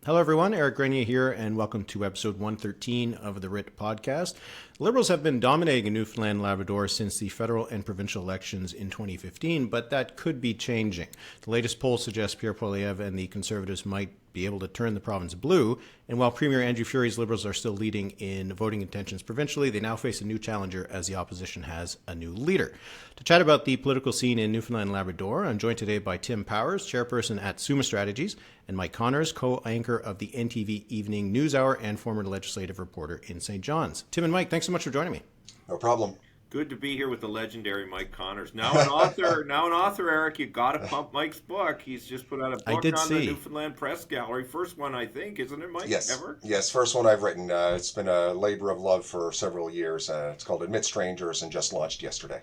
Hello, everyone. Eric Grenier here, and welcome to episode 113 of the RIT podcast. Liberals have been dominating in Newfoundland and Labrador since the federal and provincial elections in 2015, but that could be changing. The latest poll suggests Pierre Poilievre and the Conservatives might be able to turn the province blue, and while Premier Andrew Furey's Liberals are still leading in voting intentions provincially, they now face a new challenger as the opposition has a new leader. To chat about the political scene in Newfoundland and Labrador, I'm joined today by Tim Powers, chairperson at Summa Strategies, and Mike Connors, co-anchor of the NTV Evening Newshour and former legislative reporter in St. John's. Tim and Mike, thanks so much for joining me. No problem. Good to be here with the legendary Mike Connors. Now an author, Eric. You got to pump Mike's book. He's just put out a book on the Newfoundland Press Gallery. First one, I think, isn't it, Mike? Yes. Ever? Yes, first one I've written. It's been a labor of love for several years. It's called Admit Strangers and just launched yesterday.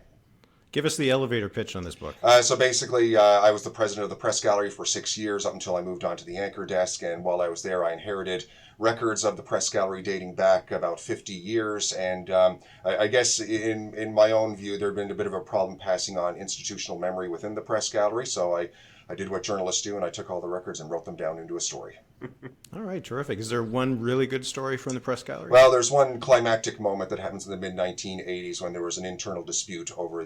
Give us the elevator pitch on this book. So basically, I was the president of the Press Gallery for 6 years up until I moved on to the anchor desk. And while I was there, I inherited records of the Press Gallery dating back about 50 years. And I guess in my own view, there had been a bit of a problem passing on institutional memory within the Press Gallery. So I did what journalists do, and I took all the records and wrote them down into a story. All right, terrific. Is there one really good story from the Press Gallery? Well, there's one climactic moment that happens in the mid-1980s when there was an internal dispute over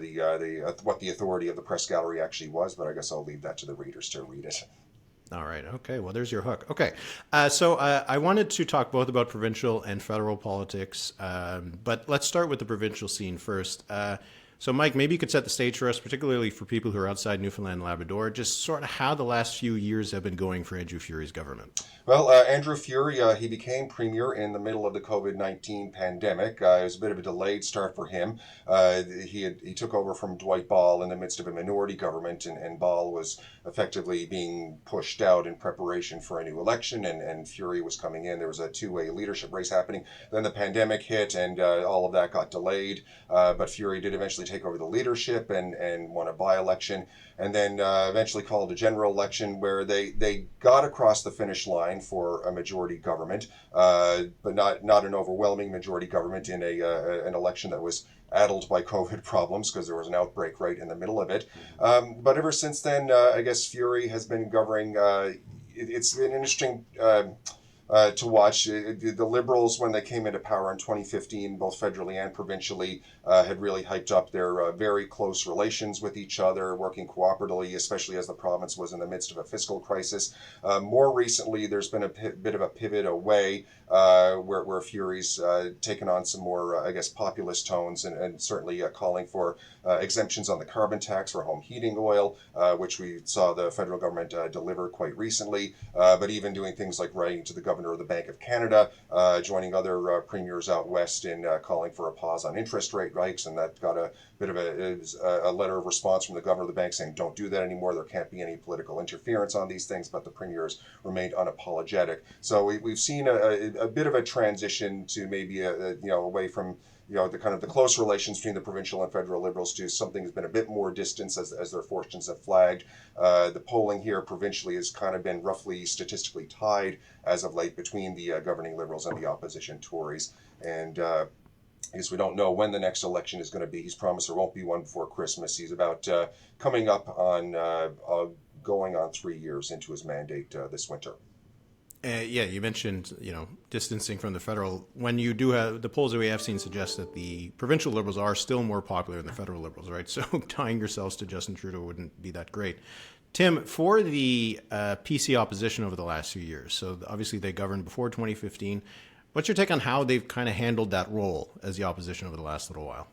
what the authority of the Press Gallery actually was, but I guess I'll leave that to the readers to read it. All right. Okay. Well, there's your hook. Okay. So I wanted to talk both about provincial and federal politics, but let's start with the provincial scene first. So, Mike, maybe you could set the stage for us, particularly for people who are outside Newfoundland and Labrador, just sort of how the last few years have been going for Andrew Furey's government. Well, Andrew Furey, he became premier in the middle of the COVID-19 pandemic. It was a bit of a delayed start for him. He took over from Dwight Ball in the midst of a minority government, and Ball was effectively being pushed out in preparation for a new election, and Furey was coming in. There was a two-way leadership race happening. Then the pandemic hit, and all of that got delayed, but Furey did eventually take over the leadership and won a by-election, and then eventually called a general election where they got across the finish line for a majority government, but not an overwhelming majority government in an election that was addled by COVID problems because there was an outbreak right in the middle of it. But ever since then, I guess Furey has been governing. It's been interesting to watch. The Liberals, when they came into power in 2015, both federally and provincially, had really hyped up their very close relations with each other, working cooperatively, especially as the province was in the midst of a fiscal crisis. More recently, there's been a bit of a pivot away where Furey's taken on some more, I guess, populist tones and certainly calling for exemptions on the carbon tax for home heating oil, which we saw the federal government deliver quite recently, but even doing things like writing to the governor of the Bank of Canada, joining other premiers out west in calling for a pause on interest rate hikes, and that got a bit of a letter of response from the governor of the bank saying don't do that anymore, there can't be any political interference on these things, but the premiers remained unapologetic. So we've seen a bit of a transition to maybe away from the kind of the close relations between the provincial and federal Liberals to something that's been a bit more distance as their fortunes have flagged. The polling here provincially has kind of been roughly statistically tied as of late between the governing Liberals and the opposition Tories. And I guess we don't know when the next election is going to be. He's promised there won't be one before Christmas. He's about coming up on going on 3 years into his mandate this winter. Yeah, you mentioned, distancing from the federal. When you do have the polls that we have seen suggest that the provincial Liberals are still more popular than the federal Liberals, right? So tying yourselves to Justin Trudeau wouldn't be that great. Tim, for the PC opposition over the last few years, so obviously they governed before 2015. What's your take on how they've kind of handled that role as the opposition over the last little while?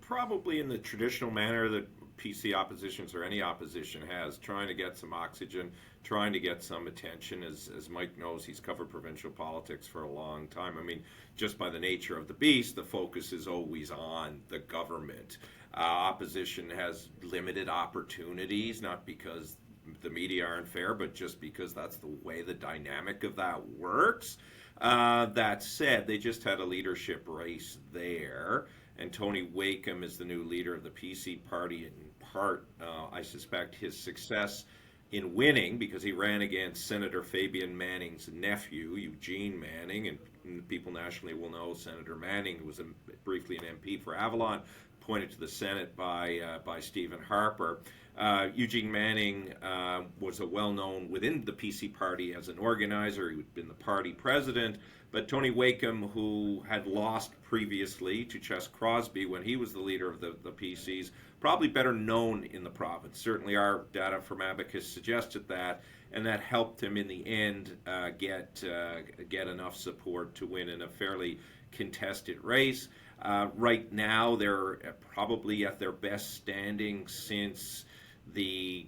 Probably in the traditional manner that PC oppositions or any opposition has, trying to get some oxygen, trying to get some attention. As Mike knows, he's covered provincial politics for a long time. I mean, just by the nature of the beast, the focus is always on the government. Opposition has limited opportunities, not because the media aren't fair, but just because that's the way the dynamic of that works. That said, they just had a leadership race there, and Tony Wakeham is the new leader of the PC party. In part, I suspect his success in winning, because he ran against Senator Fabian Manning's nephew, Eugene Manning, and people nationally will know Senator Manning was briefly an MP for Avalon, appointed to the Senate by Stephen Harper. Eugene Manning was a well-known within the PC party as an organizer. He had been the party president. But Tony Wakeham, who had lost previously to Ches Crosby when he was the leader of the PCs, probably better known in the province. Certainly our data from Abacus suggested that, and that helped him in the end get enough support to win in a fairly contested race. Right now, they're probably at their best standing since the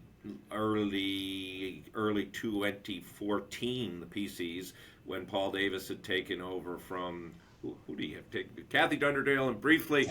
early 2014, the PCs, when Paul Davis had taken over from, who do you have taken? Kathy Dunderdale, and briefly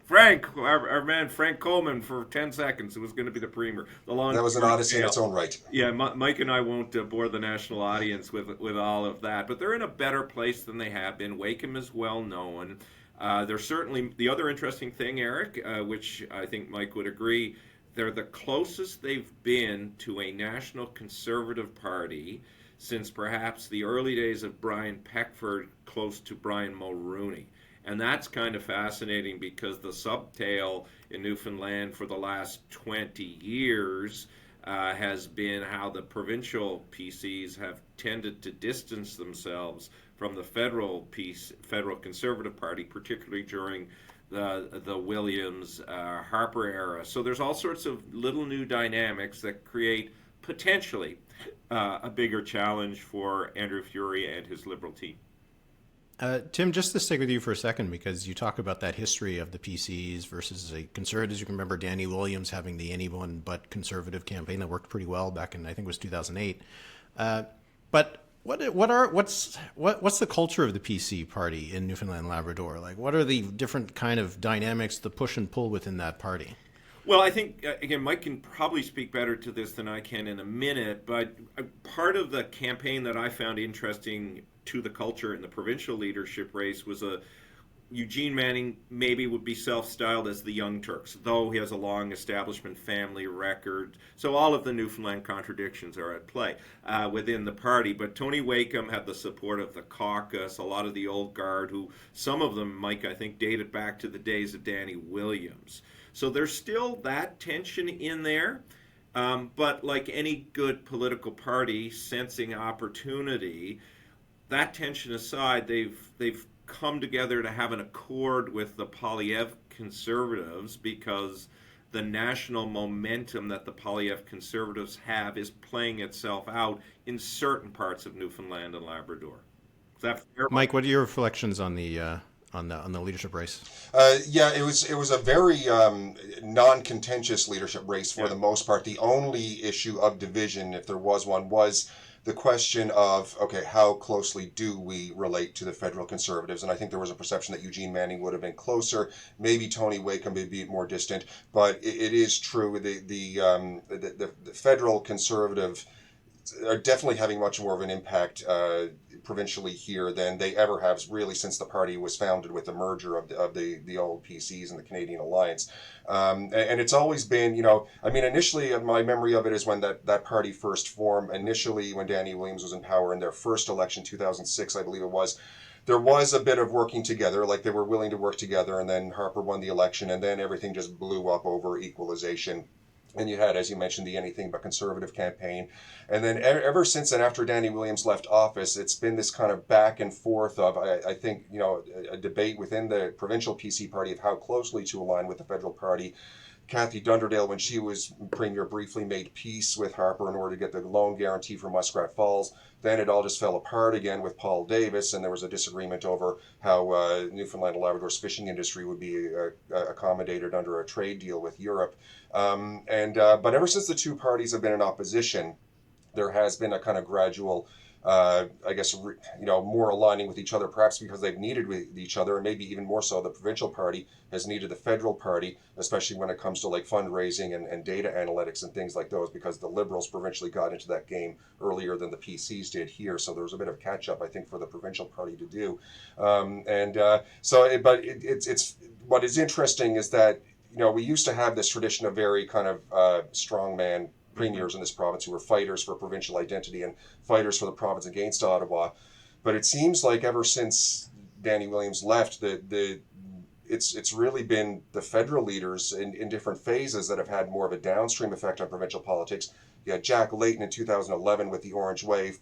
Frank, our man Frank Coleman for 10 seconds, who was going to be the premier. That was an odyssey in its own right. Yeah, Mike and I won't bore the national audience with all of that, but they're in a better place than they have been. Wakeham is well known. They're certainly, the other interesting thing, Eric, which I think Mike would agree, they're the closest they've been to a national Conservative party since perhaps the early days of Brian Peckford, close to Brian Mulroney. And that's kind of fascinating because the subtail in Newfoundland for the last 20 years has been how the provincial PCs have tended to distance themselves from the federal Conservative Party, particularly during the Williams Harper era. So there's all sorts of little new dynamics that create potentially a bigger challenge for Andrew Furey and his Liberal team. Tim, just to stick with you for a second, because you talk about that history of the PCs versus the Conservatives. You can remember Danny Williams having the anyone but Conservative campaign that worked pretty well back in, I think it was 2008. But what's the culture of the PC party in Newfoundland and Labrador? Like, what are the different kind of dynamics, the push and pull within that party? Well, I think, again, Mike can probably speak better to this than I can in a minute, but part of the campaign that I found interesting to the culture in the provincial leadership race was Eugene Manning maybe would be self-styled as the Young Turks, though he has a long establishment family record. So all of the Newfoundland contradictions are at play within the party. But Tony Wakeham had the support of the caucus, a lot of the old guard, who some of them, Mike, I think, dated back to the days of Danny Williams. So there's still that tension in there. But like any good political party sensing opportunity, that tension aside, they've come together to have an accord with the Poilievre Conservatives because the national momentum that the Poilievre Conservatives have is playing itself out in certain parts of Newfoundland and Labrador. Is that fair? Mike, what are your reflections on the leadership race? Yeah, it was a very non-contentious leadership race for the most part. The only issue of division, if there was one, was the question of, okay, how closely do we relate to the federal Conservatives? And I think there was a perception that Eugene Manning would have been closer. Maybe Tony Wakeham would be more distant. But it is true, the federal Conservative are definitely having much more of an impact provincially here than they ever have, really, since the party was founded with the merger of the old PCs and the Canadian Alliance. And it's always been, initially my memory of it is when that party first formed, initially when Danny Williams was in power in their first election, 2006, I believe it was. There was a bit of working together, like they were willing to work together, and then Harper won the election, and then everything just blew up over equalization. And you had, as you mentioned, the Anything But Conservative campaign. And then ever since then, after Danny Williams left office, it's been this kind of back and forth of, I think, a debate within the provincial PC party of how closely to align with the federal party. Kathy Dunderdale, when she was premier, briefly made peace with Harper in order to get the loan guarantee for Muskrat Falls. Then it all just fell apart again with Paul Davis, and there was a disagreement over how Newfoundland and Labrador's fishing industry would be accommodated under a trade deal with Europe. But ever since the two parties have been in opposition, there has been a kind of gradual, more aligning with each other, perhaps because they've needed with each other, and maybe even more so, the provincial party has needed the federal party, especially when it comes to like fundraising and data analytics and things like those, because the Liberals provincially got into that game earlier than the PCs did here. So there was a bit of catch up, I think, for the provincial party to do. It's what is interesting is that, we used to have this tradition of very kind of strongman premiers in this province who were fighters for provincial identity and fighters for the province against Ottawa. But it seems like ever since Danny Williams left, it's really been the federal leaders in different phases that have had more of a downstream effect on provincial politics. You had Jack Layton in 2011 with the Orange Wave.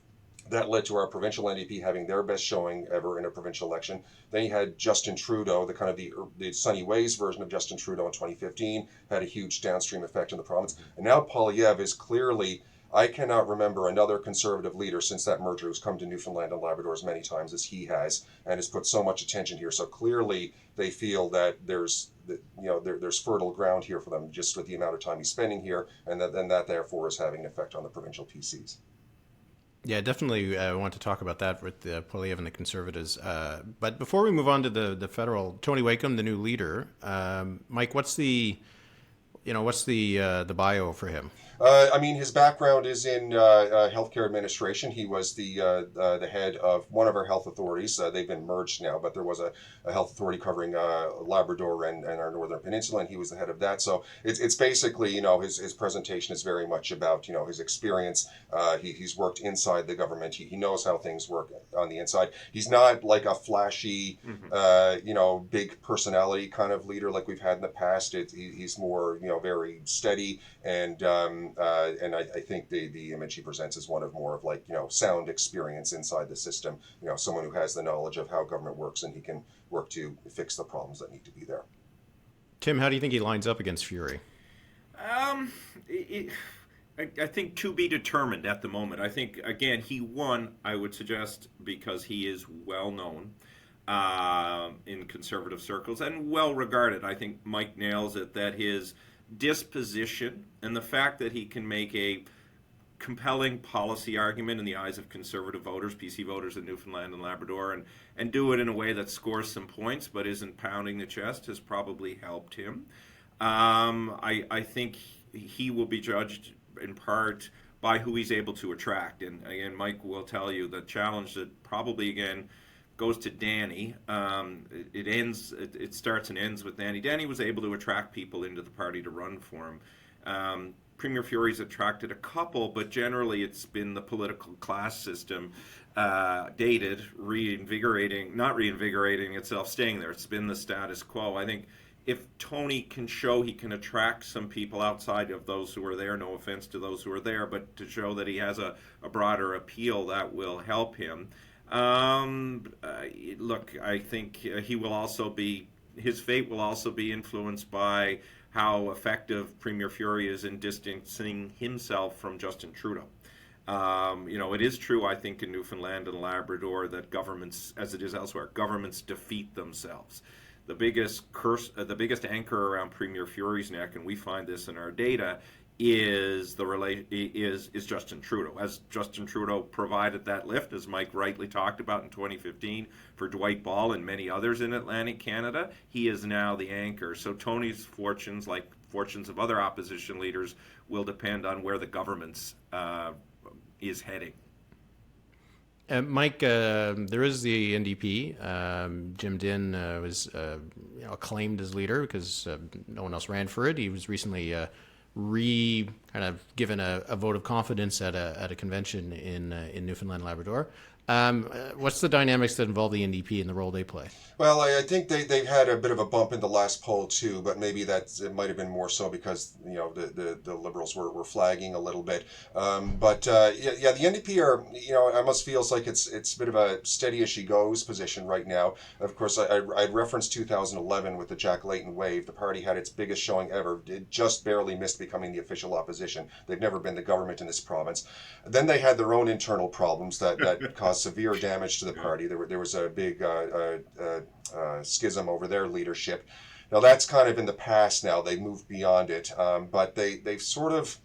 That led to our provincial NDP having their best showing ever in a provincial election. Then you had Justin Trudeau, the kind of the Sunny Ways version of Justin Trudeau in 2015, had a huge downstream effect in the province. And now Poilievre is clearly, I cannot remember another Conservative leader since that merger who's come to Newfoundland and Labrador as many times as he has, and has put so much attention here. So clearly they feel that there's fertile ground here for them just with the amount of time he's spending here, and that therefore is having an effect on the provincial PCs. Yeah, definitely. I want to talk about that with Poilievre and the Conservatives. But before we move on to the federal, Tony Wakeham, the new leader, Mike, what's the bio for him? I mean, his background is in healthcare administration. He was the head of one of our health authorities. They've been merged now, but there was a health authority covering Labrador and our Northern Peninsula, and he was the head of that. So it's basically, his presentation is very much about, his experience. He's worked inside the government. He knows how things work on the inside. He's not like a flashy, big personality kind of leader like we've had in the past. He's more, very steady and I think the image he presents is one of more of like, sound experience inside the system, someone who has the knowledge of how government works and he can work to fix the problems that need to be there. Tim, how do you think he lines up against Furey? I think to be determined at the moment. I think, again, he won, I would suggest, because he is well known in Conservative circles and well regarded. I think Mike nails it, that his disposition and the fact that he can make a compelling policy argument in the eyes of Conservative voters, PC voters in Newfoundland and Labrador, and do it in a way that scores some points but isn't pounding the chest has probably helped him. I think he will be judged in part by who he's able to attract. And again, Mike will tell you the challenge that probably, again, goes to Danny. It starts and ends with Danny. Danny was able to attract people into the party to run for him. Premier Furey's attracted a couple, but generally it's been the political class system, dated, not reinvigorating itself, staying there. It's been the status quo. I think if Tony can show he can attract some people outside of those who are there, no offense to those who are there, but to show that he has a broader appeal, that will help him. Look, I think he will also be, his fate will also be influenced by how effective Premier Furey is in distancing himself from Justin Trudeau. It is true, I think, in Newfoundland and Labrador that governments, as it is elsewhere, governments defeat themselves. The biggest anchor around Premier Furey's neck, and we find this in our data, is Justin Trudeau. As Justin Trudeau provided that lift, as Mike rightly talked about in 2015, for Dwight Ball and many others in Atlantic Canada, he is now the anchor. So Tony's fortunes, like fortunes of other opposition leaders, will depend on where the government is heading. Mike, there is the NDP. Jim Dinn was acclaimed as leader because no one else ran for it. He was recently given a vote of confidence at a convention in Newfoundland and Labrador. What's the dynamics that involve the NDP and the role they play? Well, I think they've had a bit of a bump in the last poll too, but maybe it might have been more so because the Liberals were flagging a little bit. The NDP are, it almost feels like it's a bit of a steady as she goes position right now. Of course, I referenced 2011 with the Jack Layton wave. The party had its biggest showing ever. It just barely missed becoming the official opposition. They've never been the government in this province. Then they had their own internal problems that caused severe damage to the party. There was a big schism over their leadership. Now that's kind of in the past now. They moved beyond it, but they've sort of,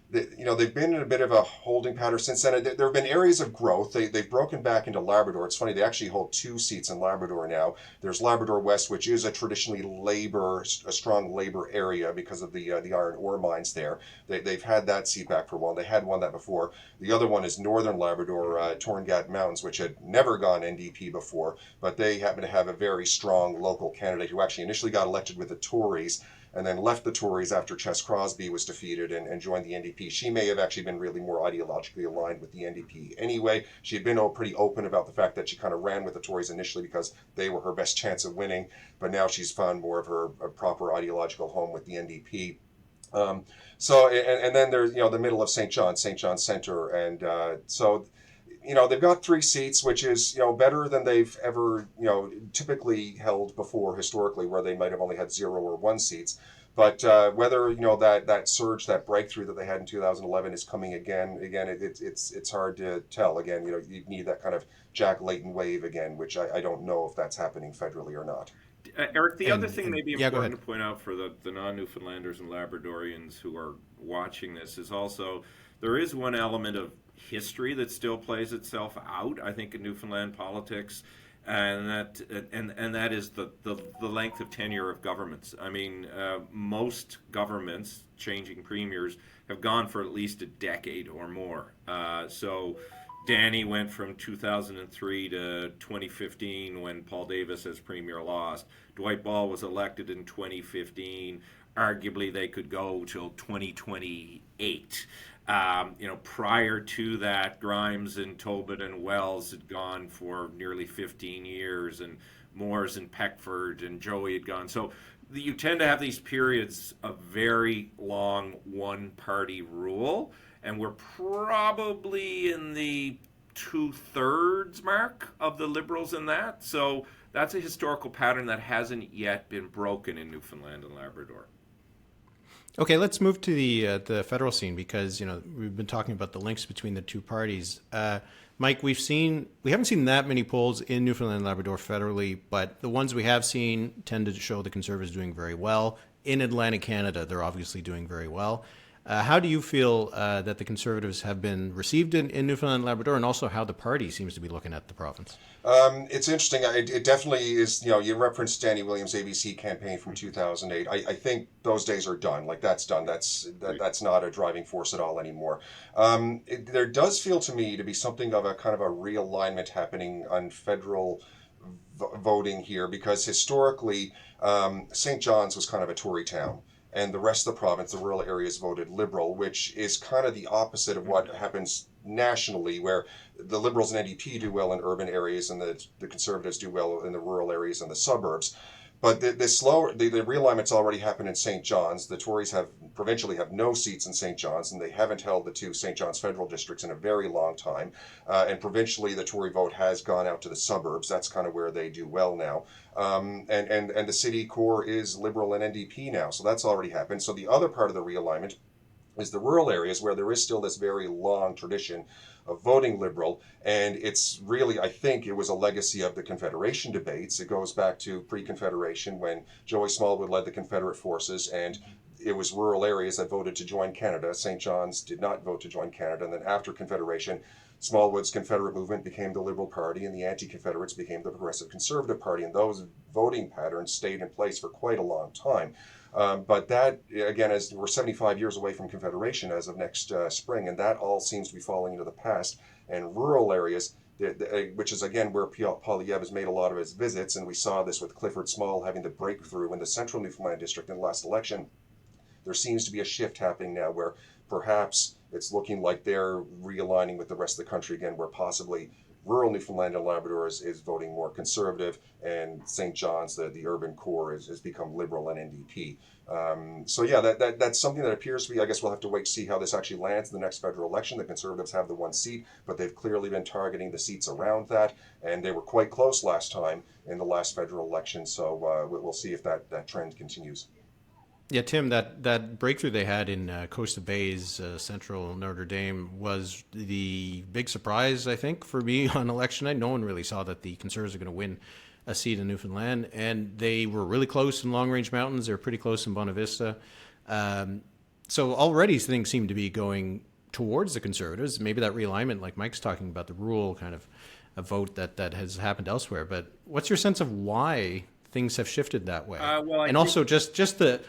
they've been in a bit of a holding pattern since then. There have been areas of growth. They've broken back into Labrador. It's funny, they actually hold 2 seats in Labrador now. There's Labrador West, which is a traditionally a strong labor area because of the iron ore mines there. They've had that seat back for a while. They had won that before. The other one is Northern Labrador, Torngat Mountains, which had never gone NDP before, but they happen to have a very strong local candidate who actually initially got elected with the Tories, and then left the Tories after Chess Crosby was defeated and joined the NDP. She may have actually been really more ideologically aligned with the NDP anyway. She had been pretty open about the fact that she kind of ran with the Tories initially because they were her best chance of winning, but now she's found more of her proper ideological home with the NDP. And then there's, the middle of St. John's Centre, and so they've got 3 seats, which is, better than they've ever, typically held before historically, where they might have only had 0 or 1 seats. But whether, that surge, that breakthrough that they had in 2011 is coming again, it's hard to tell. Again, you need that kind of Jack Layton wave again, which I don't know if that's happening federally or not. Eric, the other thing may be yeah, important to point out for the non-Newfoundlanders and Labradorians who are watching this is also there is one element of history that still plays itself out, I think, in Newfoundland politics, and that is the length of tenure of governments. I mean, most governments, changing premiers, have gone for at least a decade or more. So Danny went from 2003 to 2015 when Paul Davis as premier lost. Dwight Ball was elected in 2015. Arguably, they could go till 2028. Prior to that, Grimes and Tobin and Wells had gone for nearly 15 years, and Moores and Peckford and Joey had gone. So you tend to have these periods of very long one-party rule, and we're probably in the 2/3 mark of the Liberals in that. So that's a historical pattern that hasn't yet been broken in Newfoundland and Labrador. Okay, let's move to the federal scene, because we've been talking about the links between the two parties. Mike, we haven't seen that many polls in Newfoundland and Labrador federally, but the ones we have seen tend to show the Conservatives doing very well. In Atlantic Canada, they're obviously doing very well. How do you feel that the Conservatives have been received in Newfoundland and Labrador, and also how the party seems to be looking at the province? It's interesting. It definitely is, you referenced Danny Williams' ABC campaign from 2008. I think those days are done. Like, that's done. That's not a driving force at all anymore. There does feel to me to be something of a kind of a realignment happening on federal voting here, because historically, St. John's was kind of a Tory town, and the rest of the province, the rural areas, voted Liberal, which is kind of the opposite of what happens nationally, where the Liberals and NDP do well in urban areas and the Conservatives do well in the rural areas and the suburbs. But the realignment's already happened in St. John's. The Tories provincially have no seats in St. John's, and they haven't held the 2 St. John's federal districts in a very long time. And provincially, the Tory vote has gone out to the suburbs. That's kind of where they do well now. And the city core is Liberal and NDP now, so that's already happened. So the other part of the realignment is the rural areas, where there is still this very long tradition of voting Liberal, and it's really, I think it was a legacy of the Confederation debates. It goes back to pre-Confederation, when Joey Smallwood led the Confederate forces, and it was rural areas that voted to join Canada. St. John's did not vote to join Canada, and then after Confederation, Smallwood's Confederate movement became the Liberal Party, and the anti-Confederates became the Progressive Conservative Party, and those voting patterns stayed in place for quite a long time. But that, again, as we're 75 years away from Confederation as of next spring, and that all seems to be falling into the past. And rural areas, which is, again, where Pierre Poilievre has made a lot of his visits, and we saw this with Clifford Small having the breakthrough in the Central Newfoundland district in the last election. There seems to be a shift happening now where perhaps it's looking like they're realigning with the rest of the country again, where possibly rural Newfoundland and Labrador is voting more Conservative, and St. John's, the urban core, has become Liberal and NDP. So yeah, that's something that appears to be, I guess we'll have to wait to see how this actually lands in the next federal election. The Conservatives have the 1 seat, but they've clearly been targeting the seats around that, and they were quite close last time in the last federal election, so we'll see if that trend continues. Yeah, Tim, that breakthrough they had in Costa Bay's Central Notre Dame was the big surprise, I think, for me on election night. No one really saw that the Conservatives are going to win a seat in Newfoundland, and they were really close in Long Range Mountains. They were pretty close in Bonavista. So already things seem to be going towards the Conservatives. Maybe that realignment, like Mike's talking about, the rural kind of a vote that has happened elsewhere. But what's your sense of why things have shifted that way? And also just the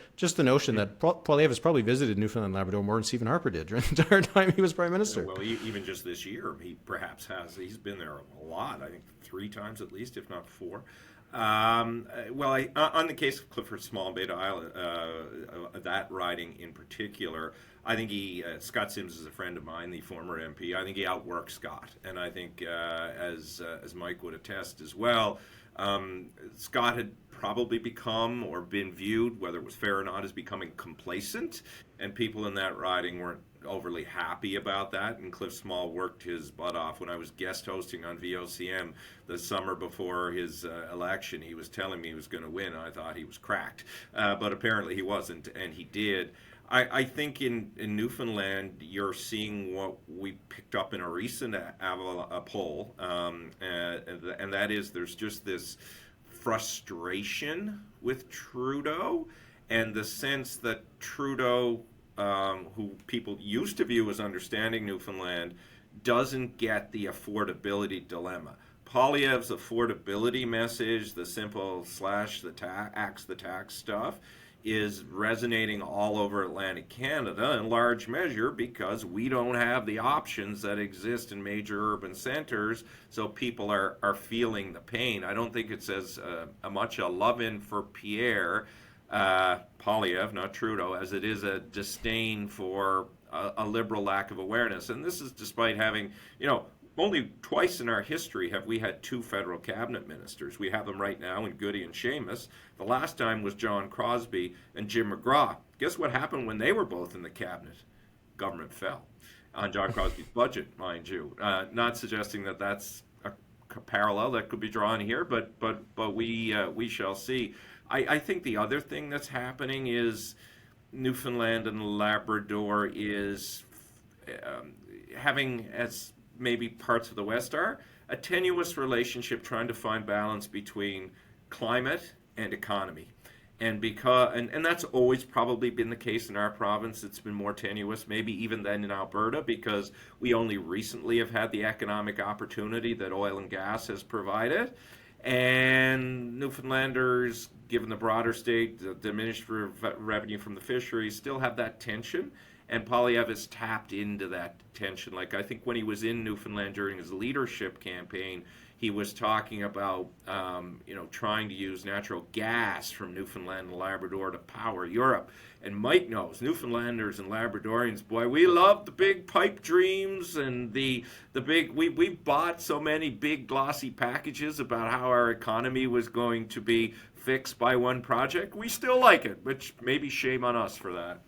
notion that Poilievre has probably visited Newfoundland and Labrador more than Stephen Harper did during the entire time he was Prime Minister. Well, even just this year, he perhaps has. He's been there a lot, I think 3 times at least, if not 4. On the case of Clifford Small and Beta Island, that riding in particular, I think Scott Sims is a friend of mine, the former MP. I think he outworked Scott, and I think as Mike would attest as well, Scott had probably become or been viewed, whether it was fair or not, as becoming complacent, and people in that riding weren't overly happy about that. And Cliff Small worked his butt off. When I was guest hosting on VOCM the summer before his election, he was telling me he was going to win. I thought he was cracked, but apparently he wasn't, and he did. I think in Newfoundland, you're seeing what we picked up in a recent poll, and that is there's just this frustration with Trudeau, and the sense that Trudeau, who people used to view as understanding Newfoundland, doesn't get the affordability dilemma. Poilievre's affordability message, the simple slash the tax stuff, is resonating all over Atlantic Canada in large measure because we don't have the options that exist in major urban centers, so people are feeling the pain. I don't think it's as much a love-in for Pierre Poilievre, not Trudeau, as it is a disdain for a Liberal lack of awareness. And this is despite having, only twice in our history have we had two federal cabinet ministers. We have them right now in Goody and Seamus. The last time was John Crosbie and Jim McGraw. Guess what happened when they were both in the cabinet? Government fell on John Crosbie's budget, mind you. Not suggesting that that's a parallel that could be drawn here, but we shall see. I think the other thing that's happening is Newfoundland and Labrador is having, as maybe parts of the West are, a tenuous relationship trying to find balance between climate and economy. And that's always probably been the case in our province. It's been more tenuous, maybe even than in Alberta, because we only recently have had the economic opportunity that oil and gas has provided. And Newfoundlanders, given the broader state, the diminished revenue from the fisheries, still have that tension. And Poilievre has tapped into that tension. Like, I think when he was in Newfoundland during his leadership campaign, he was talking about, trying to use natural gas from Newfoundland and Labrador to power Europe. And Mike knows, Newfoundlanders and Labradorians, boy, we love the big pipe dreams and the big, we bought so many big glossy packages about how our economy was going to be fixed by one project. We still like it, which maybe shame on us for that.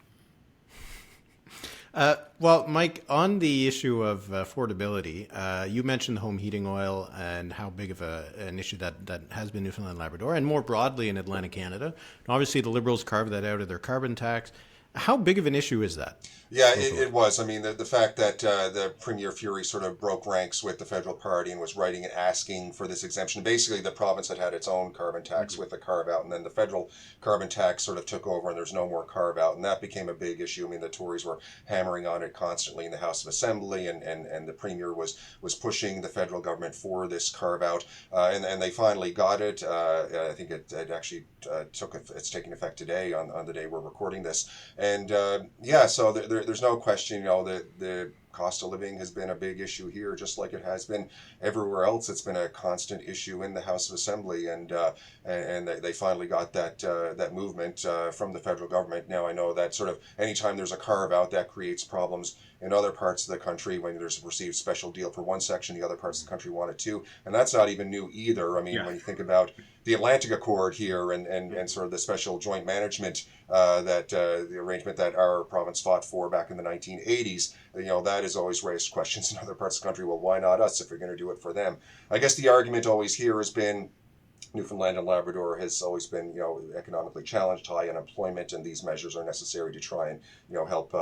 Well, Mike, on the issue of affordability, you mentioned the home heating oil and how big of an issue that has been Newfoundland and Labrador, and more broadly in Atlantic Canada. And obviously, the Liberals carved that out of their carbon tax. How big of an issue is that? Yeah, it was. I mean, the fact that the Premier Furey sort of broke ranks with the federal party and was writing and asking for this exemption. Basically, the province had its own carbon tax with a carve-out, and then the federal carbon tax sort of took over, and there's no more carve-out, and that became a big issue. I mean, the Tories were hammering on it constantly in the House of Assembly, and the Premier was pushing the federal government for this carve-out, and they finally got it. I think it actually it's taking effect today on the day we're recording this. And so there's no question, the cost of living has been a big issue here, just like it has been everywhere else. It's been a constant issue in the House of Assembly, and they finally got that movement from the federal government. Now I know that sort of anytime there's a carve out, that creates problems in other parts of the country when there's a received special deal for one section, the other parts of the country want it too, and that's not even new either. I mean, when you think about the Atlantic Accord here and sort of the special joint management the arrangement that our province fought for back in the 1980s, that has always raised questions in other parts of the country. Well, why not us if you're going to do it for them? I guess the argument always here has been Newfoundland and Labrador has always been, economically challenged, high unemployment, and these measures are necessary to try and, help,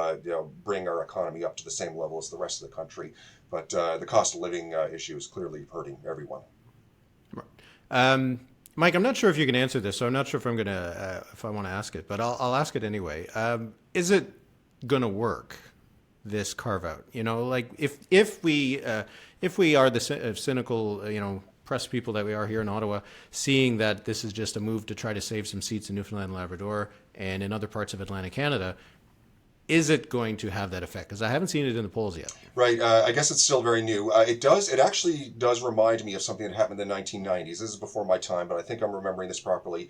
bring our economy up to the same level as the rest of the country. But the cost of living issue is clearly hurting everyone. Right. Mike, I'm not sure if you can answer this, so I'm not sure if if I want to ask it, but I'll ask it anyway. Is it going to work, this carve out? Like if we are the cynical, press people that we are here in Ottawa, seeing that this is just a move to try to save some seats in Newfoundland and Labrador and in other parts of Atlantic Canada, is it going to have that effect? Because I haven't seen it in the polls yet. Right. I guess it's still very new. It actually does remind me of something that happened in the 1990s. This is before my time, but I think I'm remembering this properly.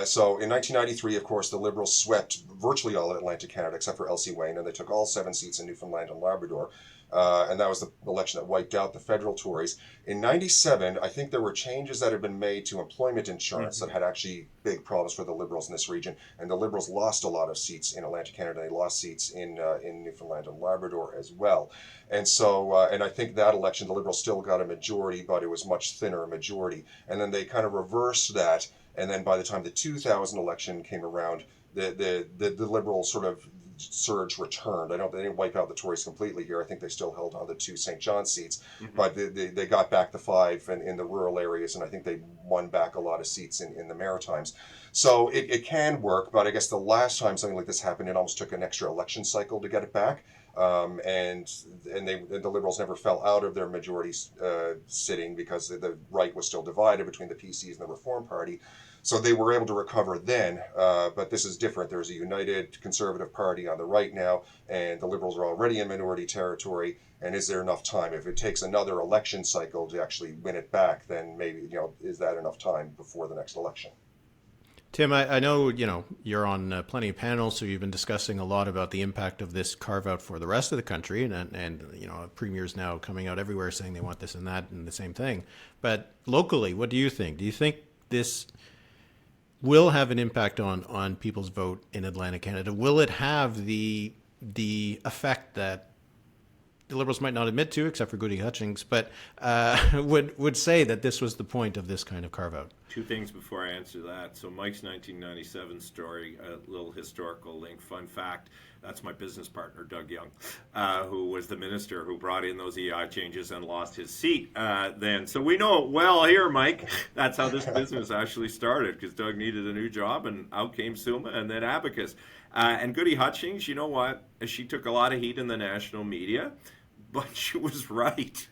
So in 1993, of course, the Liberals swept virtually all of Atlantic Canada except for Elsie Wayne, and they took all 7 seats in Newfoundland and Labrador. And that was the election that wiped out the federal Tories. In 97, I think there were changes that had been made to employment insurance that had actually big problems for the Liberals in this region. And the Liberals lost a lot of seats in Atlantic Canada. They lost seats in Newfoundland and Labrador as well. And so, and I think that election, the Liberals still got a majority, but it was much thinner a majority. And then they kind of reversed that. And then by the time the 2000 election came around, the Liberals sort of surge returned. They didn't wipe out the Tories completely here. I think they still held on the 2 St. John's seats, but they got back the 5 in the rural areas, and I think they won back a lot of seats in the Maritimes. So it can work, but I guess the last time something like this happened, it almost took an extra election cycle to get it back. And the Liberals never fell out of their majority sitting because the right was still divided between the PCs and the Reform Party. So they were able to recover then, but this is different. There's a united Conservative Party on the right now, and the Liberals are already in minority territory. And is there enough time? If it takes another election cycle to actually win it back, then maybe, is that enough time before the next election? Tim, I know, you're on plenty of panels, so you've been discussing a lot about the impact of this carve-out for the rest of the country, and premiers now coming out everywhere saying they want this and that and the same thing. But locally, what do you think? Do you think this will have an impact on people's vote in Atlantic Canada? Will it have the effect that the Liberals might not admit to, except for Goody Hutchings, but would say that this was the point of this kind of carve-out? 2 things before I answer that. So Mike's 1997 story, a little historical link. Fun fact, that's my business partner, Doug Young, who was the minister who brought in those EI changes and lost his seat then. So we know it well here, Mike. That's how this business actually started, because Doug needed a new job, and out came Summa and then Abacus. And Goody Hutchings, you know what? She took a lot of heat in the national media, but she was right,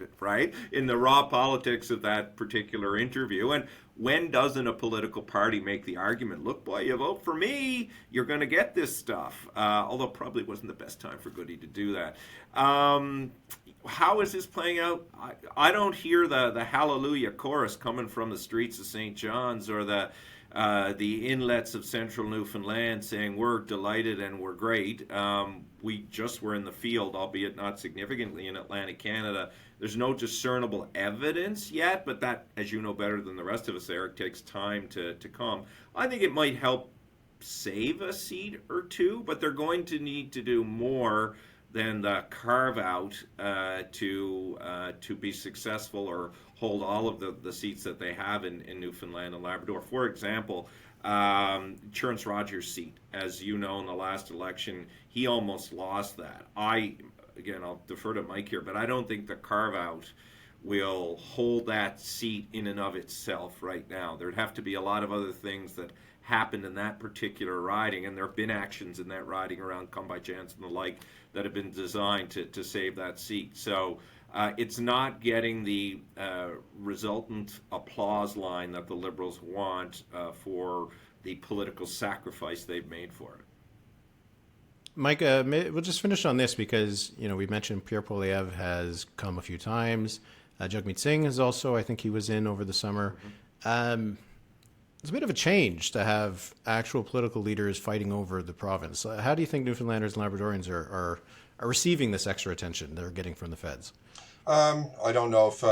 in the raw politics of that particular interview. And when doesn't a political party make the argument, look, boy, you vote for me, you're going to get this stuff? Although probably wasn't the best time for Goody to do that. How is this playing out? I don't hear the hallelujah chorus coming from the streets of St. John's or the inlets of central Newfoundland saying we're delighted and we're great. We just were in the field, albeit not significantly, in Atlantic Canada. There's no discernible evidence yet, but that, as you know better than the rest of us, Eric, takes time to come. I think it might help save a seat or 2, but they're going to need to do more than the carve out to be successful or hold all of the seats that they have in Newfoundland and Labrador. For example, Churns Rogers' seat, as you know, in the last election, he almost lost that. I'll defer to Mike here, but I don't think the carve out will hold that seat in and of itself right now. There'd have to be a lot of other things that happened in that particular riding, and there have been actions in that riding around come by chance and the like that have been designed to save that seat. So it's not getting the resultant applause line that the Liberals want for the political sacrifice they've made for it. Mike, we'll just finish on this because, we mentioned Pierre Poilievre has come a few times. Jagmeet Singh is also, I think he was in over the summer. It's a bit of a change to have actual political leaders fighting over the province. How do you think Newfoundlanders and Labradorians are receiving this extra attention they're getting from the feds? I don't know if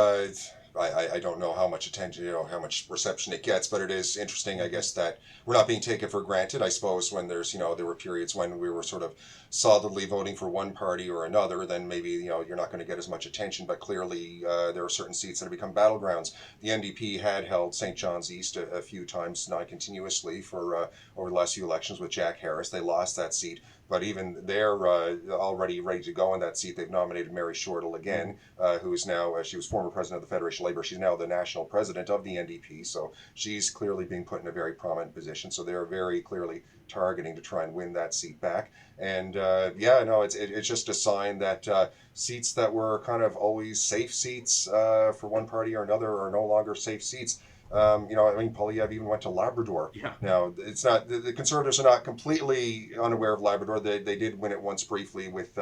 I don't know how much attention, how much reception it gets, but it is interesting, I guess, that we're not being taken for granted. I suppose when there's, there were periods when we were sort of solidly voting for one party or another, then maybe, you're not going to get as much attention, but clearly there are certain seats that have become battlegrounds. The NDP had held St. John's East a few times, not continuously, for over the last few elections with Jack Harris. They lost that seat. But even they're already ready to go in that seat. They've nominated Mary Shortall again, who is now, she was former president of the Federation of Labour. She's now the national president of the NDP. So she's clearly being put in a very prominent position. So they're very clearly targeting to try and win that seat back. And it's just a sign that seats that were kind of always safe seats for one party or another are no longer safe seats. Poilievre even went to Labrador. Yeah. Now, it's not the Conservatives are not completely unaware of Labrador. They did win it once briefly with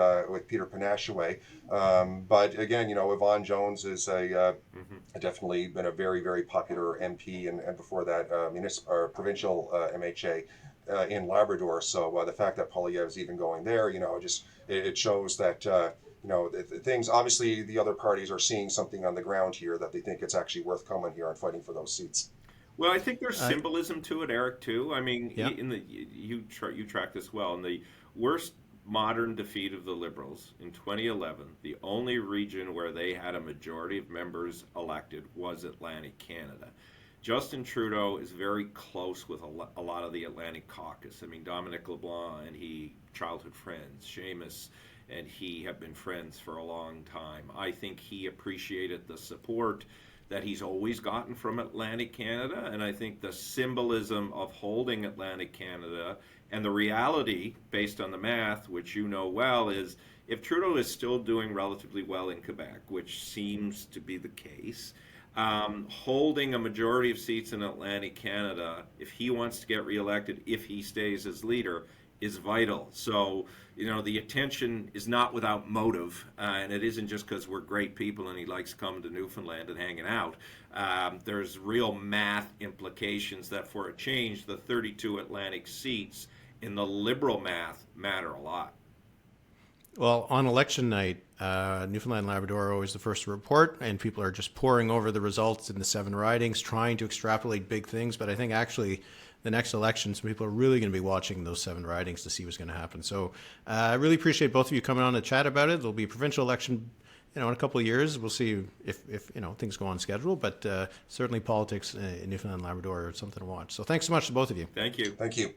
Peter Panashaway, but again, Yvonne Jones is definitely been a very, very popular MP, and before that, provincial MHA. In Labrador, so the fact that Poilievre's even going there, it shows that things. Obviously, the other parties are seeing something on the ground here that they think it's actually worth coming here and fighting for those seats. Well, I think there's symbolism to it, Eric. Too. I mean, Yeah. you track this well. In the worst modern defeat of the Liberals in 2011, the only region where they had a majority of members elected was Atlantic Canada. Justin Trudeau is very close with a lot of the Atlantic caucus. I mean, Dominic LeBlanc and he, childhood friends, Seamus and he have been friends for a long time. I think he appreciated the support that he's always gotten from Atlantic Canada, and I think the symbolism of holding Atlantic Canada and the reality, based on the math, which you know well, is if Trudeau is still doing relatively well in Quebec, which seems to be the case, holding a majority of seats in Atlantic Canada, if he wants to get reelected, if he stays as leader, is vital. So, the attention is not without motive, and it isn't just because we're great people and he likes coming to Newfoundland and hanging out. There's real math implications that for a change, the 32 Atlantic seats in the Liberal math matter a lot. Well, on election night, Newfoundland and Labrador are always the first to report, and people are just poring over the results in the 7 ridings, trying to extrapolate big things. But I think actually the next elections, people are really going to be watching those 7 ridings to see what's going to happen. So I really appreciate both of you coming on to chat about it. There'll be a provincial election, in a couple of years. We'll see if things go on schedule. But certainly politics in Newfoundland and Labrador are something to watch. So thanks so much to both of you. Thank you. Thank you.